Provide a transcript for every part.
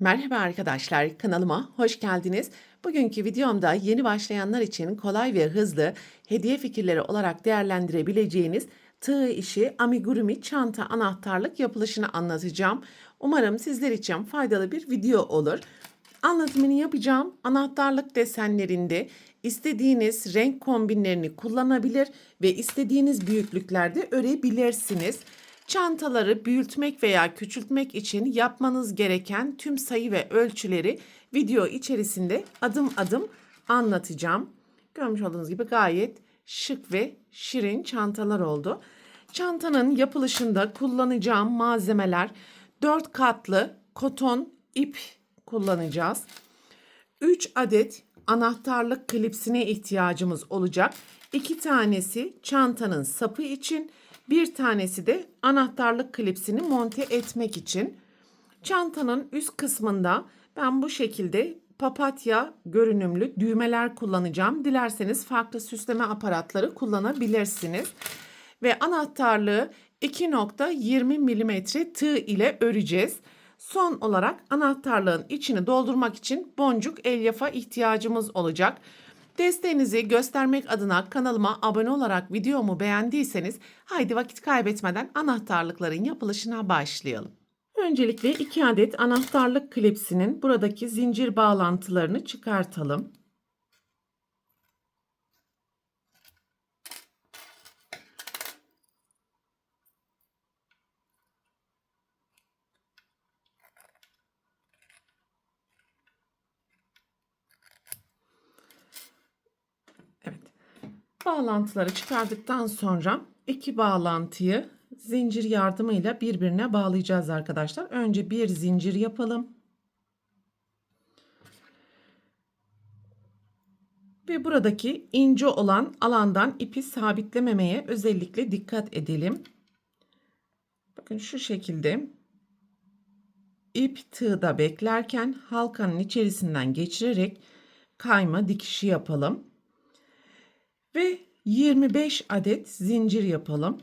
Merhaba arkadaşlar, kanalıma hoş geldiniz. Bugünkü videomda yeni başlayanlar için kolay ve hızlı hediye fikirleri olarak değerlendirebileceğiniz tığ işi amigurumi çanta anahtarlık yapılışını anlatacağım. Umarım sizler için faydalı bir video olur. Anlatımını yapacağım. Anahtarlık desenlerinde istediğiniz renk kombinlerini kullanabilir ve istediğiniz büyüklüklerde örebilirsiniz. Çantaları büyütmek veya küçültmek için yapmanız gereken tüm sayı ve ölçüleri video içerisinde adım adım anlatacağım. Görmüş olduğunuz gibi gayet şık ve şirin çantalar oldu. Çantanın yapılışında kullanacağım malzemeler 4 katlı koton ip kullanacağız. 3 adet anahtarlık klipsine ihtiyacımız olacak. 2 tanesi çantanın sapı için, bir tanesi de anahtarlık klipsini monte etmek için. Çantanın üst kısmında ben bu şekilde papatya görünümlü düğmeler kullanacağım. Dilerseniz farklı süsleme aparatları kullanabilirsiniz. Ve anahtarlığı 2.20 milimetre tığ ile öreceğiz. Son olarak anahtarlığın içini doldurmak için boncuk elyafa ihtiyacımız olacak. Desteğinizi göstermek adına kanalıma abone olarak videomu beğendiyseniz haydi vakit kaybetmeden anahtarlıkların yapılışına başlayalım. Öncelikle 2 adet anahtarlık klipsinin buradaki zincir bağlantılarını çıkartalım. Evet. Bağlantıları çıkardıktan sonra iki bağlantıyı zincir yardımıyla birbirine bağlayacağız arkadaşlar. Önce bir zincir yapalım. Ve buradaki ince olan alandan ipi sabitlememeye özellikle dikkat edelim. Bakın şu şekilde ip tığda beklerken halkanın içerisinden geçirerek kayma dikişi yapalım. Ve 25 adet zincir yapalım.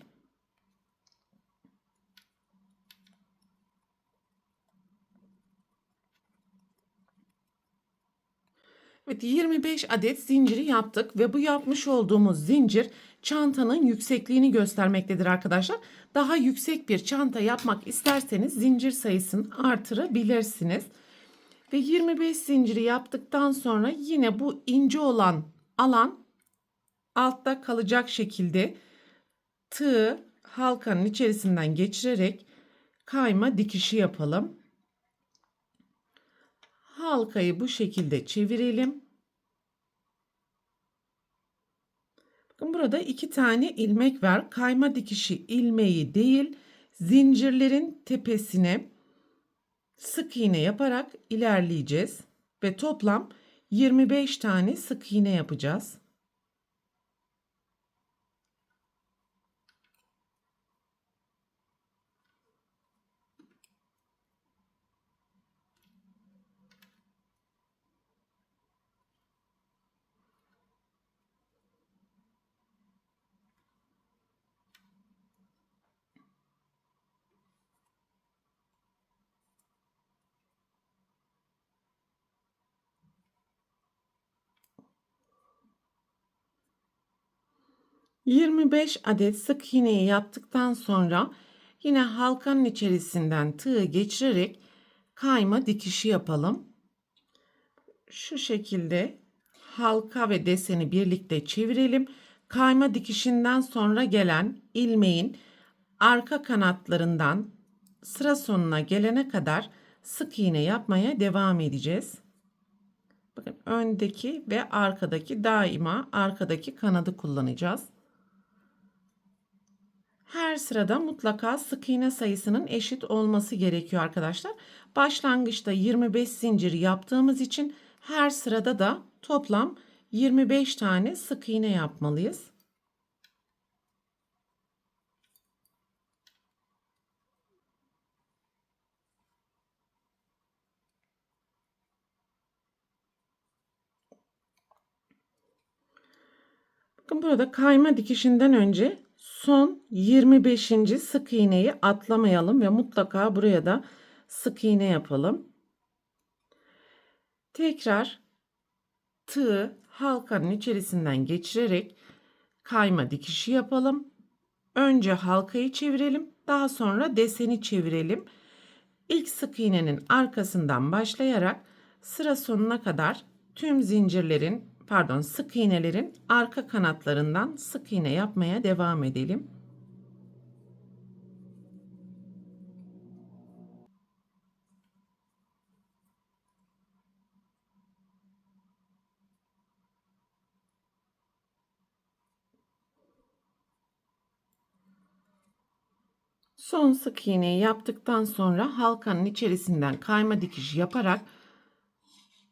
Evet, 25 adet zinciri yaptık ve bu yapmış olduğumuz zincir çantanın yüksekliğini göstermektedir arkadaşlar. Daha yüksek bir çanta yapmak isterseniz zincir sayısını artırabilirsiniz. Ve 25 zinciri yaptıktan sonra yine bu ince olan alan altta kalacak şekilde tığı halkanın içerisinden geçirerek kayma dikişi yapalım. Halkayı bu şekilde çevirelim. Bakın burada 2 tane ilmek var. Kayma dikişi ilmeği değil, zincirlerin tepesine sık iğne yaparak ilerleyeceğiz ve toplam 25 tane sık iğne yapacağız. ...25 adet sık iğneyi yaptıktan sonra yine halkanın içerisinden tığı geçirerek kayma dikişi yapalım. Şu şekilde halka ve deseni birlikte çevirelim. Kayma dikişinden sonra gelen ilmeğin arka kanatlarından sıra sonuna gelene kadar sık iğne yapmaya devam edeceğiz. Bakın öndeki ve arkadaki daima arkadaki kanadı kullanacağız. Her sırada mutlaka sık iğne sayısının eşit olması gerekiyor arkadaşlar. Başlangıçta 25 zincir yaptığımız için her sırada da toplam 25 tane sık iğne yapmalıyız. Bakın burada kayma dikişinden önce son 25. sık iğneyi atlamayalım ve mutlaka buraya da sık iğne yapalım. Tekrar tığı halkanın içerisinden geçirerek kayma dikişi yapalım. Önce halkayı çevirelim, daha sonra deseni çevirelim. İlk sık iğnenin arkasından başlayarak sıra sonuna kadar tüm sık iğnelerin arka kanatlarından sık iğne yapmaya devam edelim. Son sık iğneyi yaptıktan sonra halkanın içerisinden kayma dikiş yaparak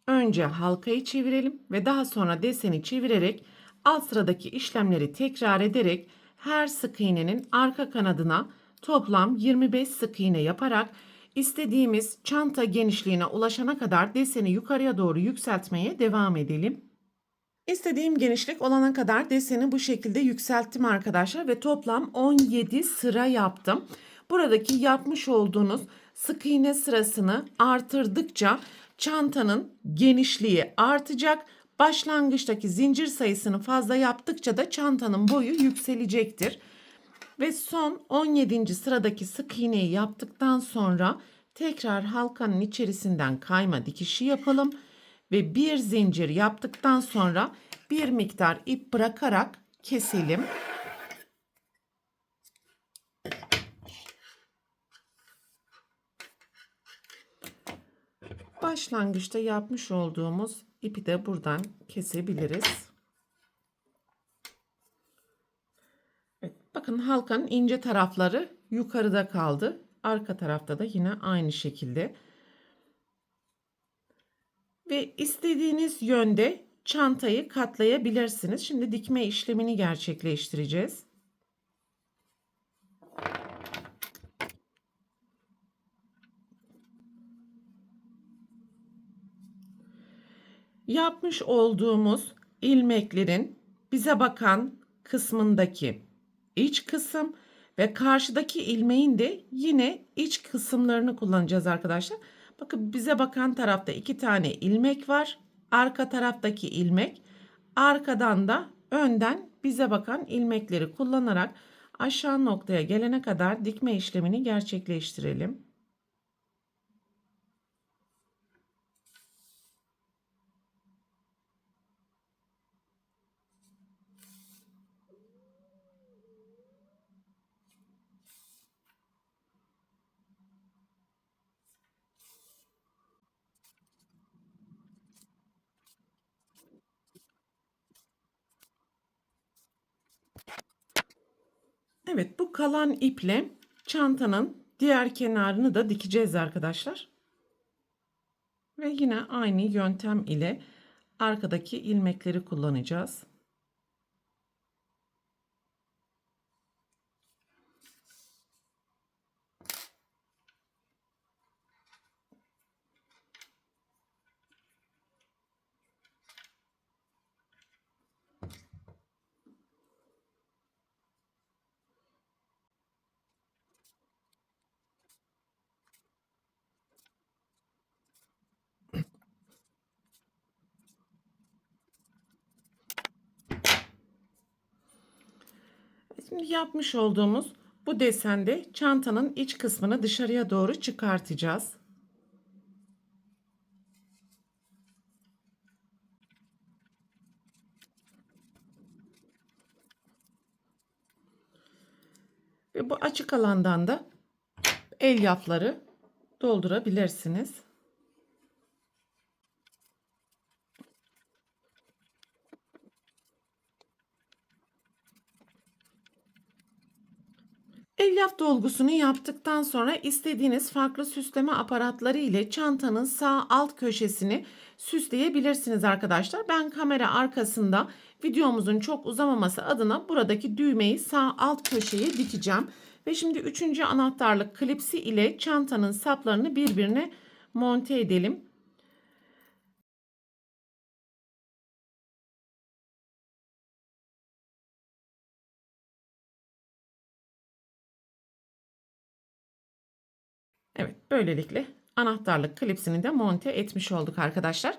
önce halkayı çevirelim ve daha sonra deseni çevirerek alt sıradaki işlemleri tekrar ederek her sık iğnenin arka kanadına toplam 25 sık iğne yaparak istediğimiz çanta genişliğine ulaşana kadar deseni yukarıya doğru yükseltmeye devam edelim. İstediğim genişlik olana kadar deseni bu şekilde yükselttim arkadaşlar ve toplam 17 sıra yaptım. Buradaki yapmış olduğunuz sık iğne sırasını artırdıkça çantanın genişliği artacak. Başlangıçtaki zincir sayısını fazla yaptıkça da çantanın boyu yükselecektir. Ve son 17. sıradaki sık iğneyi yaptıktan sonra tekrar halkanın içerisinden kayma dikişi yapalım ve bir zincir yaptıktan sonra bir miktar ip bırakarak keselim. Başlangıçta yapmış olduğumuz ipi de buradan kesebiliriz. Evet, bakın halkanın ince tarafları yukarıda kaldı. Arka tarafta da yine aynı şekilde. Ve istediğiniz yönde çantayı katlayabilirsiniz. Şimdi dikme işlemini gerçekleştireceğiz. Yapmış olduğumuz ilmeklerin bize bakan kısmındaki iç kısım ve karşıdaki ilmeğin de yine iç kısımlarını kullanacağız arkadaşlar. Bakın bize bakan tarafta 2 tane ilmek var. Arka taraftaki ilmek, arkadan da önden bize bakan ilmekleri kullanarak aşağı noktaya gelene kadar dikme işlemini gerçekleştirelim. Evet, bu kalan iple çantanın diğer kenarını da dikeceğiz arkadaşlar. Ve yine aynı yöntem ile arkadaki ilmekleri kullanacağız. Şimdi yapmış olduğumuz bu desende çantanın iç kısmını dışarıya doğru çıkartacağız. Ve bu açık alandan da elyafları doldurabilirsiniz. Elyaf dolgusunu yaptıktan sonra istediğiniz farklı süsleme aparatları ile çantanın sağ alt köşesini süsleyebilirsiniz arkadaşlar. Ben kamera arkasında videomuzun çok uzamaması adına buradaki düğmeyi sağ alt köşeye dikeceğim. Ve şimdi 3. anahtarlık klipsi ile çantanın saplarını birbirine monte edelim. Evet, böylelikle anahtarlık klipsini de monte etmiş olduk arkadaşlar.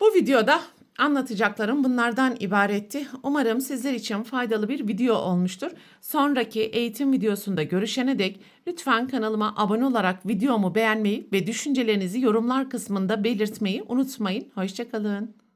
Bu videoda anlatacaklarım bunlardan ibaretti. Umarım sizler için faydalı bir video olmuştur. Sonraki eğitim videosunda görüşene dek lütfen kanalıma abone olarak videomu beğenmeyi ve düşüncelerinizi yorumlar kısmında belirtmeyi unutmayın. Hoşça kalın.